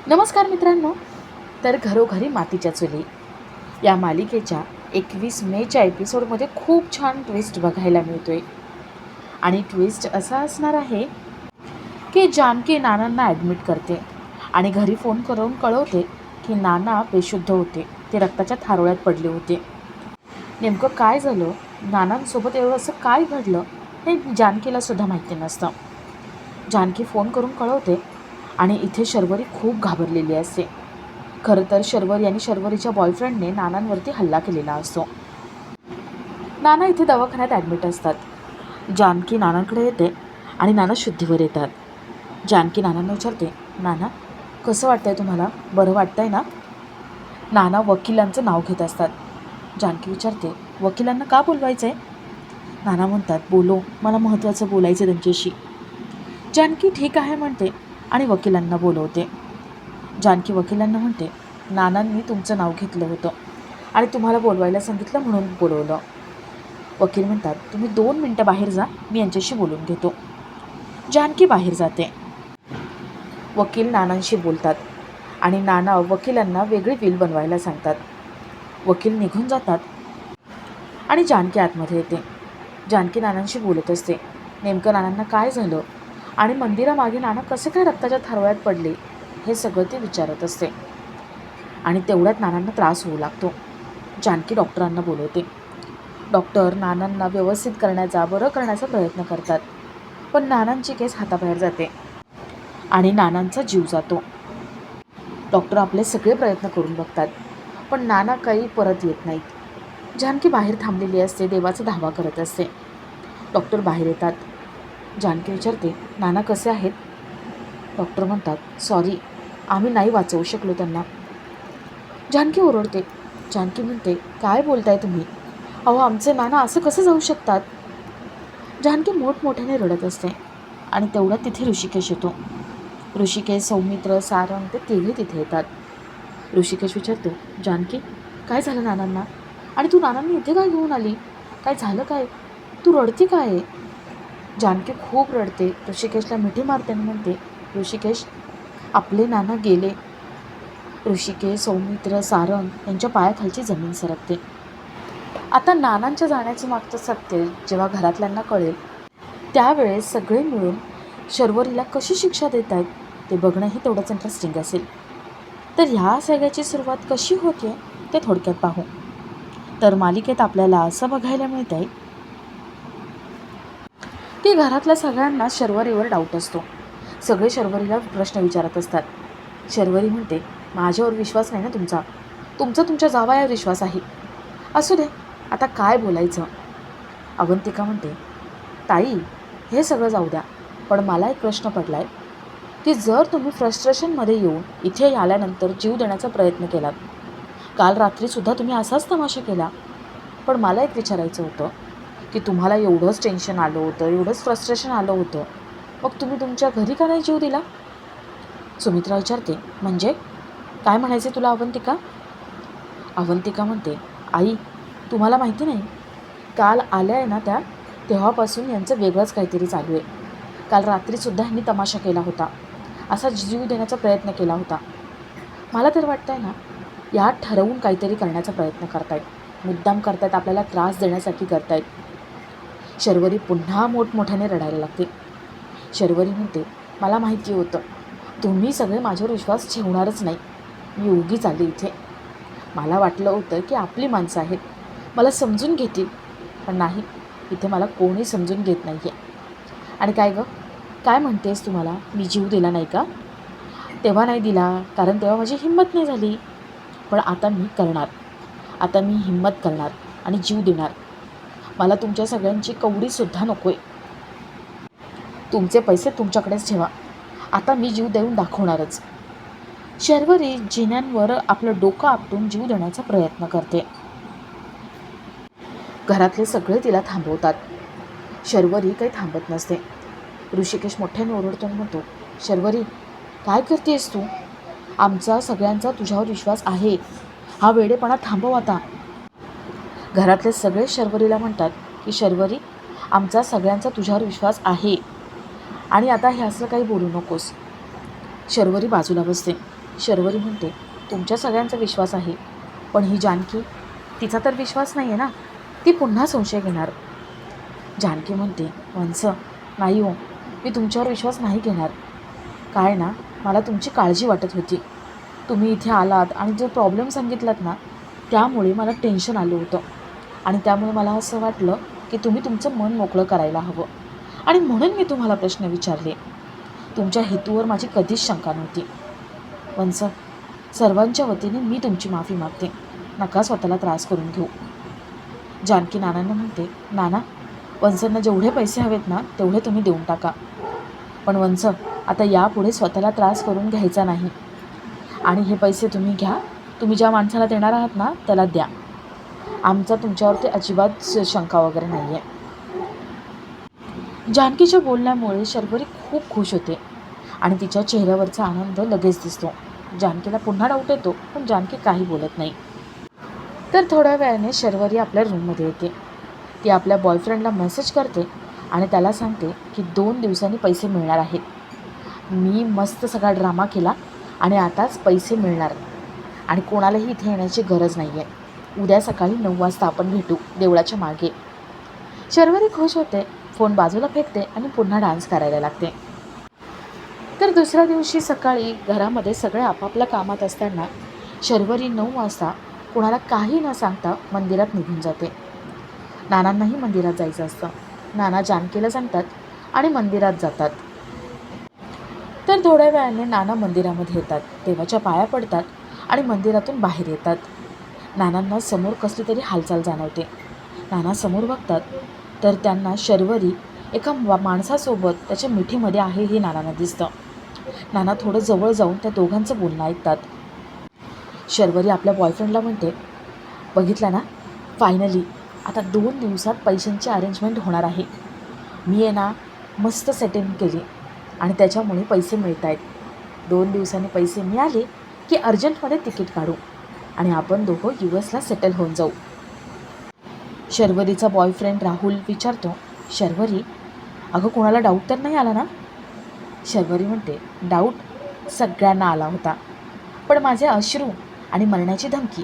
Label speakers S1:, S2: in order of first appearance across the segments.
S1: नमस्कार मित्रांनो. तर घरोघरी मातीच्या चुली या मालिकेच्या 21 मेच्या एपिसोडमध्ये खूप छान ट्विस्ट बघायला मिळतोय. आणि ट्विस्ट असा असणार आहे की जानकी नानांना ॲडमिट करते आणि घरी फोन करून कळवते की नाना बेशुद्ध होते, ते रक्ताच्या थारोळ्यात पडले होते. नेमकं काय झालं, नानांसोबत एवढं असं काय घडलं हे जानकीला सुद्धा माहिती नसतं. जानकी फोन करून कळवते आणि इथे शर्वरी खूप घाबरलेली असते. खरं तर शर्वरी आणि शर्वरीच्या बॉयफ्रेंडने नानांवरती हल्ला केलेला असतो. नाना इथे दवाखान्यात ॲडमिट असतात. जानकी नानांकडे येते आणि नाना शुद्धीवर येतात. जानकी नानांना विचारते, नाना कसं वाटतंय तुम्हाला, बरं वाटतंय ना? नाना वकिलांचं नाव घेत असतात. जानकी विचारते, वकिलांना का बोलवायचं आहे? नाना म्हणतात, बोलो, मला महत्त्वाचं बोलायचं त्यांच्याशी. जानकी ठीक आहे म्हणते आणि वकिलांना बोलवते. जानकी वकिलांना म्हणते, नानांनी तुमचं नाव घेतलं होतं आणि तुम्हाला बोलवायला सांगितलं म्हणून बोलवलं. वकील म्हणतात, तुम्ही 2 मिनटं बाहेर जा, मी यांच्याशी बोलून घेतो. जानकी बाहेर जाते. वकील नानांशी बोलतात आणि नाना वकिलांना वेगळी विल बनवायला सांगतात. वकील निघून जातात आणि जानकी आतमध्ये येते. जानकी नानांशी बोलत असते. नेमकं नानांना काय झालं आणि मंदिरामागे नाना कसे काय रक्ताच्या थारोळ्यात पडले हे सगळं ती विचारत असते. आणि तेवढ्यात नानांना त्रास होऊ लागतो. जानकी डॉक्टरांना बोलवते. डॉक्टर नानांना व्यवस्थित करण्याचा, बरं करण्याचा प्रयत्न करतात. पण नानांची केस हाताबाहेर जाते आणि नानांचा जीव जातो. डॉक्टर आपले सगळे प्रयत्न करून बघतात, पण नाना काही परत येत नाहीत. जानकी बाहेर थांबलेली असते, देवाचा धावा करत असते. डॉक्टर बाहेर येतात. जानकी विचारते, नाना कसे आहेत? डॉक्टर म्हणतात, सॉरी, आम्ही नाही वाचवू शकलो त्यांना. जानकी ओरडते. जानकी म्हणते, काय बोलताय तुम्ही? अहो, आमचे नाना असं कसं जाऊ शकतात? जानकी मोठमोठ्याने रडत असते आणि तेवढ्यात तिथे ऋषिकेश येतो. ऋषिकेश, सौमित्र, सारंग ते तिघे तिथे येतात. ऋषिकेश विचारतो, जानकी काय झालं नानांना? आणि तू नानांनी इथे काय घेऊन आली? काय झालं काय? तू रडती काय आहे? जानकी खूप रडते. ऋषिकेशला मिठी मारते आणि म्हणते, ऋषिकेश, आपले नाना गेले. ऋषिकेश, सौमित्र, सारंग यांच्या पायाखालची जमीन सरकते. आता नानांच्या जाण्याचं मागचं सत्य जेव्हा घरातल्यांना कळेल, त्यावेळेस सगळे मिळून शर्वरीला कशी शिक्षा देत आहेत ते बघणंही तेवढंच इंटरेस्टिंग असेल. तर ह्या सगळ्याची सुरुवात कशी होते ते थोडक्यात पाहू. तर मालिकेत आपल्याला असं बघायला मिळत आहे की घरातल्या सगळ्यांना शर्वरीवर डाऊट असतो. सगळे शर्वरीला प्रश्न विचारत असतात. शर्वरी म्हणते, माझ्यावर विश्वास नाही ना तुमचा, तुमच्या जावयावर विश्वास आहे. असू दे, आता काय बोलायचं? अवंतिका म्हणते, ताई हे सगळं जाऊ द्या, पण मला एक प्रश्न पडला आहे की जर तुम्ही फ्रस्ट्रेशनमध्ये येऊन इथे आल्यानंतर जीव देण्याचा प्रयत्न केलात, काल रात्रीसुद्धा तुम्ही असाच तमाशा केला, पण मला एक विचारायचं होतं की तुम्हाला एवढंच टेन्शन आलं होतं, एवढंच फ्रस्ट्रेशन आलं होतं, मग तुम्ही तुमच्या घरी का नाही जीव दिला? सुमित्रा विचारते, म्हणजे काय म्हणायचे तुला अवंतिका? अवंतिका म्हणते, आई तुम्हाला माहिती नाही, काल आल्या आहे ना त्या, तेव्हापासून यांचं वेगळंच काहीतरी चालू आहे. काल रात्रीसुद्धा ह्यांनी तमाशा केला होता, असा जीव देण्याचा प्रयत्न केला होता. मला तर वाटतं आहे ना, यात ठरवून काहीतरी करण्याचा प्रयत्न करतायत, मुद्दाम करतायत, आपल्याला त्रास देण्यासाठी करतायत. शर्वरी पुन्हा मोठमोठ्याने रडायला लागते. शर्वरी म्हणते, मला माहिती होतं तुम्ही सगळे माझ्यावर विश्वास ठेवणारच नाही, मी उगीच आले इथे. मला वाटलं होतं की आपली माणसं आहेत, मला समजून घेतील, पण नाही, इथे मला कोणी समजून घेत नाही आहे. आणि काय गं, काय म्हणतेस तुम्हाला, मी जीव दिला नाही का? तेव्हा नाही दिला, कारण तेव्हा माझी हिंमत नाही झाली, पण आता मी करणार. आता मी हिंमत करणार आणि जीव देणार. मला तुमच्या सगळ्यांची कवडीसुद्धा नको आहे. तुमचे पैसे तुमच्याकडेच ठेवा. आता मी जीव देऊन दाखवणारच. शर्वरी जिन्यांवर आपलं डोकं आपटून जीव देण्याचा प्रयत्न करते. घरातले सगळे तिला थांबवतात. शर्वरी काही थांबत नसते. ऋषिकेश मोठ्याने ओरडतो आणि म्हणतो, शर्वरी काय करतेस तू? आमचा सगळ्यांचा तुझ्यावर विश्वास आहे, हा वेडेपणा थांबव आता. घरातले सगळे शर्वरीला म्हणतात की शर्वरी, आमचा सगळ्यांचा तुझ्यावर विश्वास आहे आणि आता हे असं काही बोलू नकोस. शर्वरी बाजूला बसते. शर्वरी म्हणते, तुमच्या सगळ्यांचा विश्वास आहे, पण ही जानकी, तिचा तर विश्वास नाही आहे ना, ती पुन्हा संशय घेणार. जानकी म्हणते, वंस नाही हो, मी तुमच्यावर विश्वास नाही घेणार. काय ना, मला तुमची काळजी वाटत होती. तुम्ही इथे आलात आणि जो प्रॉब्लेम सांगितलात ना, त्यामुळे मला टेन्शन आलं होतं. आणि त्यामुळे मला असं वाटलं की तुम्ही तुमचं मन मोकळं करायला हवं, आणि म्हणून मी तुम्हाला प्रश्न विचारले. तुमच्या हेतूवर माझी कधीच शंका नव्हती. वंस, सर्वांच्या वतीने मी तुमची माफी मागते. नका स्वतःला त्रास करून घेऊ. जानकी नानांना म्हणते, नाना, वंसांना जेवढे पैसे हवेत ना तेवढे तुम्ही देऊन टाका. पण वंस, आता यापुढे स्वतःला त्रास करून घ्यायचा नाही. आणि हे पैसे तुम्ही घ्या, तुम्ही ज्या माणसाला देणार आहात ना त्याला द्या. आमचा तुमच्यावरती अजिबात शंका वगैरे नाही आहे. जानकीच्या बोलण्यामुळे शर्वरी खूप खुश होते आणि तिच्या चेहऱ्यावरचा आनंद लगेच दिसतो. जानकीला पुन्हा डाऊट येतो, पण जानकी काही बोलत नाही. तर थोड्या वेळाने शर्वरी आपल्या रूममध्ये येते. ती आपल्या बॉयफ्रेंडला मेसेज करते आणि त्याला सांगते की 2 दिवसांनी पैसे मिळणार आहेत. मी मस्त सगळा ड्रामा केला आणि आताच पैसे मिळणार, आणि कोणालाही इथे येण्याची गरज नाही आहे. उद्या सकाळी 9 वाजता आपण भेटू देवळाच्या मागे. शर्वरी खुश होते, फोन बाजूला फेकते आणि पुन्हा डान्स करायला लागते. तर दुसऱ्या दिवशी सकाळी घरामध्ये सगळे आपापल्या कामात असताना शर्वरी 9 वाजता कोणाला काही न सांगता मंदिरात निघून जाते. नानांनाही मंदिरात जायचं असतं. नाना जानकीला सांगतात आणि मंदिरात जातात. तर थोड्या वेळाने नाना मंदिरामध्ये येतात, देवाच्या पाया पडतात आणि मंदिरातून बाहेर येतात. नानांना समोर कसली तरी हालचाल जाणवते. नाना समोर बघतात तर त्यांना शर्वरी एका माणसासोबत त्याच्या मिठीमध्ये आहे हे नानांना दिसतं. नाना थोडं जवळ जाऊन त्या दोघांचं बोलणं ऐकतात. शर्वरी आपल्या बॉयफ्रेंडला म्हणते, बघितलं ना, फायनली आता 2 दिवसात पैशांची अरेंजमेंट होणार आहे. मी आहे ना मस्त सेटिंग केली आणि त्याच्यामुळे पैसे मिळत आहेत. 2 दिवसांनी पैसे मिळाले की अर्जंटमध्ये तिकीट काढू आणि आपण दोघं US सेटल होऊन जाऊ. शर्वरीचा बॉयफ्रेंड राहुल विचारतो, शर्वरी, अगं कोणाला डाऊट तर नाही आला ना? शर्वरी म्हणते, डाऊट सगळ्यांना आला होता, पण माझे अश्रू आणि मरण्याची धमकी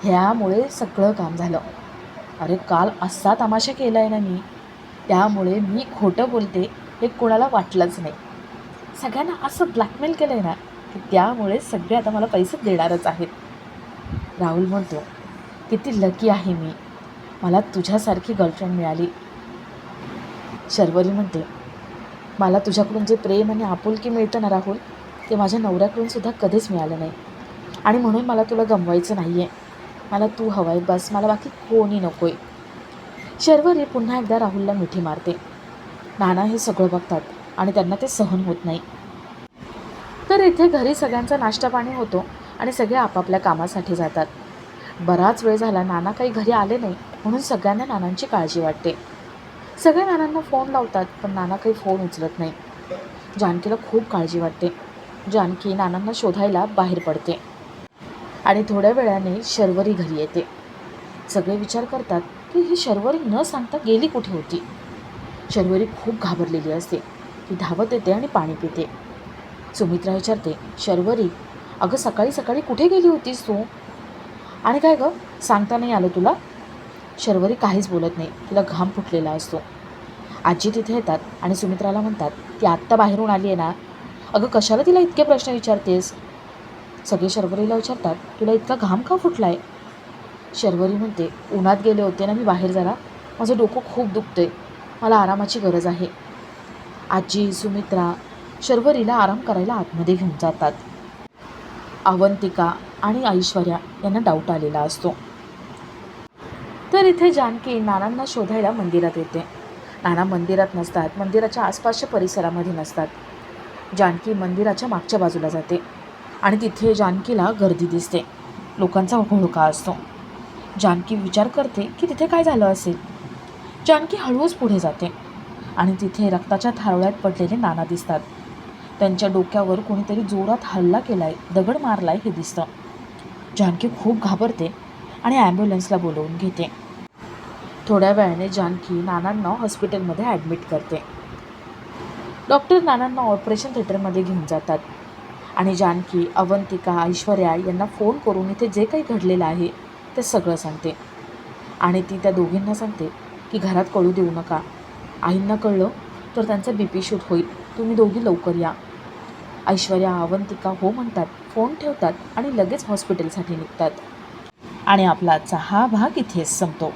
S1: ह्यामुळे सगळं काम झालं. अरे काल असा तमाशा केला आहे ना मी, त्यामुळे मी खोटं बोलते हे कोणाला वाटलंच नाही. सगळ्यांना असं ब्लॅकमेल केलं आहे ना की त्यामुळे सगळे आता मला पैसे देणारच आहेत. राहुल म्हणतो, किती लकी आहे मी, मला तुझ्यासारखी गर्लफ्रेंड मिळाली. शर्वरी म्हणते, मला तुझ्याकडून जे प्रेम आणि आपुलकी मिळतं ना राहुल, ते माझ्या नवऱ्याकडून सुद्धा कधीच मिळालं नाही, आणि म्हणून मला तुला गमवायचं नाही आहे. मला तू हवं आहे बस, मला बाकी कोणी नको आहे. शर्वरी पुन्हा एकदा राहुलला मिठी मारते. नाना हे सगळं बघतात आणि त्यांना ते सहन होत नाही. तर इथे घरी सगळ्यांचा नाश्ता पाणी होतो आणि सगळे आपापल्या कामासाठी जातात. बराच वेळ झाला नाना काही घरी आले नाही, म्हणून सगळ्यांना नानांची काळजी वाटते. सगळे नानांना फोन लावतात, पण नाना काही फोन उचलत नाही. जानकीला खूप काळजी वाटते. जानकी नानांना शोधायला बाहेर पडते आणि थोड्या वेळाने शर्वरी घरी येते. सगळे विचार करतात की ही शर्वरी न सांगता गेली कुठे होती. शर्वरी खूप घाबरलेली असते. ती धावत येते आणि पाणी पिते. सुमित्रा विचारते, शर्वरी, अगं सकाळी सकाळी कुठे गेली होतीस तू? आणि काय गं, सांगता नाही आलं तुला? शर्वरी काहीच बोलत नाही, तिला घाम फुटलेला असतो. आजी तिथे येतात आणि सुमित्राला म्हणतात, ती आत्ता बाहेरून आली आहे ना, अगं कशाला तिला इतके प्रश्न विचारतेस? सगळे शर्वरीला विचारतात, तुला इतका घाम का फुटला आहे? शर्वरी म्हणते, उन्हात गेले होते ना मी बाहेर जरा, माझं डोकं खूप दुखतंय, मला आरामाची गरज आहे. आजी, सुमित्रा शर्वरीला आराम करायला आतमध्ये घेऊन जातात. अवंतिका आणि ऐश्वर्या यांना डाऊट आलेला असतो. तर इथे जानकी नानांना शोधायला मंदिरात येते. नाना मंदिरात नसतात, मंदिराच्या आसपासच्या परिसरामध्ये नसतात. जानकी मंदिराच्या मागच्या बाजूला जाते आणि तिथे जानकीला गर्दी दिसते. लोकांचा घोळका असतो. जानकी विचार करते की तिथे काय झालं असेल. जानकी हळूच पुढे जाते आणि तिथे रक्ताच्या थारोळ्यात पडलेले नाना दिसतात. त्यांच्या डोक्यावर कोणीतरी जोरात हल्ला केलाय, दगड मारलाय हे दिसतं. जानकी खूप घाबरते आणि ॲम्ब्युलन्सला बोलवून घेते. थोड्या वेळाने जानकी नानांना हॉस्पिटलमध्ये ॲडमिट करते. डॉक्टर नानांना ऑपरेशन थिएटरमध्ये घेऊन जातात आणि जानकी, अवंतिका, ऐश्वर्या यांना फोन करून इथे जे काही घडलेलं आहे ते सगळं सांगते. आणि ती त्या दोघींना सांगते की घरात कळू देऊ नका. आईंना कळलं तर त्यांचा BP शूट होईल. तुम्ही दोघी लवकर या. ऐश्वर्या, अवंतिका हो म्हणतात, फोन ठेवतात आणि लगेच हॉस्पिटलसाठी निघतात. आणि आपला आजचा हा भाग इथेच संपतो.